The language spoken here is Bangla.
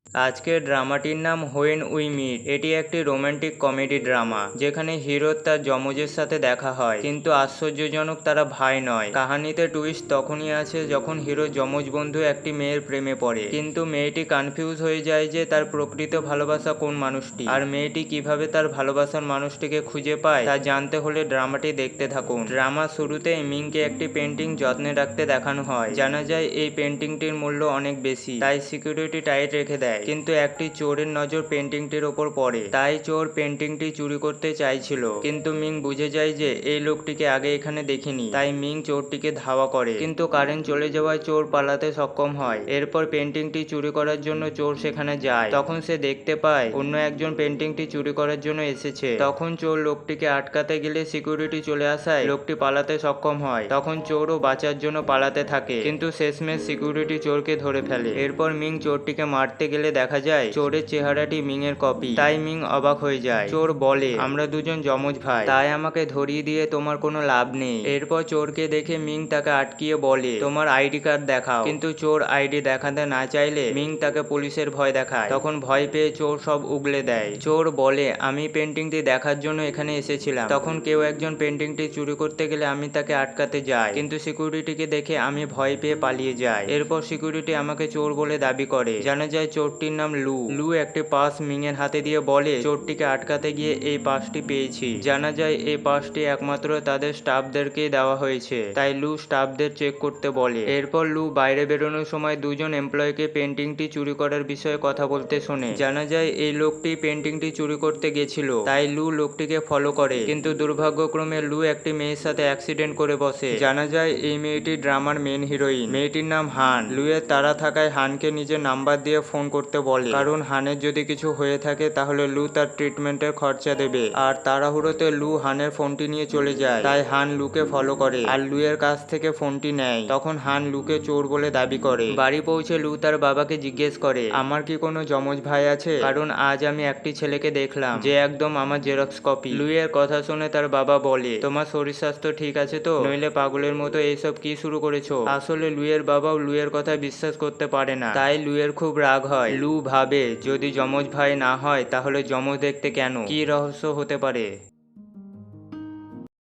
আজকের ড্রামাটির নাম হোয়েন উই মিট। এটি একটি রোমান্টিক কমেডি ড্রামা যেখানে হিরোর তার যমজের সাথে দেখা হয়, কিন্তু আশ্চর্যজনক তারা ভাই নয়। কাহিনীতে টুইস্ট তখনই আছে যখন হিরো যমজ বন্ধু একটি মেয়ের প্রেমে পড়ে, কিন্তু মেয়েটি কনফিউজ হয়ে যায় যে তার প্রকৃত ভালোবাসা কোন মানুষটি, আর মেয়েটি কিভাবে তার ভালোবাসার মানুষটিকে খুঁজে পায় তা জানতে হলে ড্রামাটি দেখতে থাকুন। ড্রামা শুরুতে মিংকে একটি পেন্টিং যত্নে রাখতে দেখানো হয়। জানা যায় এই পেন্টিংটির মূল্য অনেক বেশি, তাই সিকিউরিটি টাইট রেখে দেয়। কিন্তু একটি চোরের নজর পেন্টিংটির ওপর পড়ে, তাই চোর পেন্টিংটি চুরি করতে চাইছিল। কিন্তু মিং বুঝে যায় যে এই লোকটিকে আগে এখানে দেখিনি, তাই মিং চোরটিকে ধাওয়া করে, কিন্তু কারেন্ট চলে যাওয়ায় চোর পালাতে সক্ষম হয়। এরপর পেন্টিংটি চুরি করার জন্য চোর সেখানে যায়। তখন সে দেখতে পায় অন্য একজন পেন্টিংটি চুরি করার জন্য এসেছে। তখন চোর লোকটিকে আটকাতে গেলে সিকিউরিটি চলে আসায় লোকটি পালাতে সক্ষম হয়। তখন চোরও বাঁচার জন্য পালাতে থাকে, কিন্তু শেষমেশ সিকিউরিটি চোরকে ধরে ফেলে। এরপর মিং চোরটিকে মারতে গেলে দেখা যায় চোরের চেহারাটি মিং এর কপি, তাই মিং অবাক হয়ে যায়। চোর বলে, আমরা দুজন যমজ ভাই, তাই আমাকে ধরিয়ে দিয়ে তোমার কোনো লাভ নেই। এরপর চোরকে দেখে মিং তাকে আটকিয়ে বলে, তোমার আইডি কার্ড দেখাও। কিন্তু চোর আইডি দেখাতে না চাইলে মিং তাকে পুলিশের ভয় দেখায়। তখন ভয় পেয়ে চোর সব উগলে দেয়। চোর বলে, আমি পেন্টিংটি দেখার জন্য এখানে এসেছিলাম। তখন কেউ একজন পেন্টিংটি চুরি করতে গেলে আমি তাকে আটকাতে যাই, কিন্তু সিকিউরিটিকে দেখে আমি ভয় পেয়ে পালিয়ে যাই। এরপর সিকিউরিটি আমাকে চোর বলে দাবি করে। জানা যায় চোরটির নাম লু। লু একটি পাস মিং এর হাতে দিয়ে বলে, চোরটিকে আটকাতে গিয়ে এই পাসটি পেয়েছি। জানা যায় এই পাসটি একমাত্র তাদের স্টাফদেরকে দেওয়া হয়েছে, তাই লু স্টাফদের চেক করতে বলে। এরপর লু বাইরে বেরোনোর সময় দুজন এমপ্লয়কে পেন্টিংটি চুরি করার বিষয়ে কথা বলতে শোনে। জানা যায় এই লোকটি পেন্টিংটি চুরি করতে গেছিল, তাই লু লোকটিকে ফলো করে, কিন্তু দুর্ভাগ্যক্রমে লু একটি মেয়ের সাথে অ্যাক্সিডেন্ট করে বসে। জানা যায় এই মেয়েটি ড্রামার মেন হিরোইন। মেয়েটির নাম হান। লুয়ের তাড়া থাকায় হানকে নিজের নাম্বার দিয়ে ফোন করতে বলে, কারণ হানের যদি কিছু হয়ে থাকে তাহলে লু তার ট্রিটমেন্টের খরচা দেবে। আর তাড়াহুড়োতে লু হানের ফোনটি নিয়ে চলে যায়, তাই হান লুকে ফলো করে আর লুয়ের কাছ থেকে ফোনটি নেয়। তখন হান লুকে চোর বলে দাবি করে। বাড়ি পৌঁছে লু তার বাবাকে জিজ্ঞেস করে, আমার কি কোনো যমজ ভাই আছে? কারণ আজ আমি একটি ছেলেকে দেখলাম যে একদম আমার জেরক্স কপি। লুয়ের কথা শুনে তার বাবা বলে, তোমার শরীর স্বাস্থ্য ঠিক আছে তো? নইলে পাগলের মতো এইসব কি শুরু করেছো? আসলে লুয়ের বাবাও লুয়ের কথা বিশ্বাস করতে পারে না, তাই লুয়ের খুব রাগ হয়। লু ভাবে যদি যমজ ভাই না হয় তাহলে যমজ দেখতে কেন? কি রহস্য হতে পারে?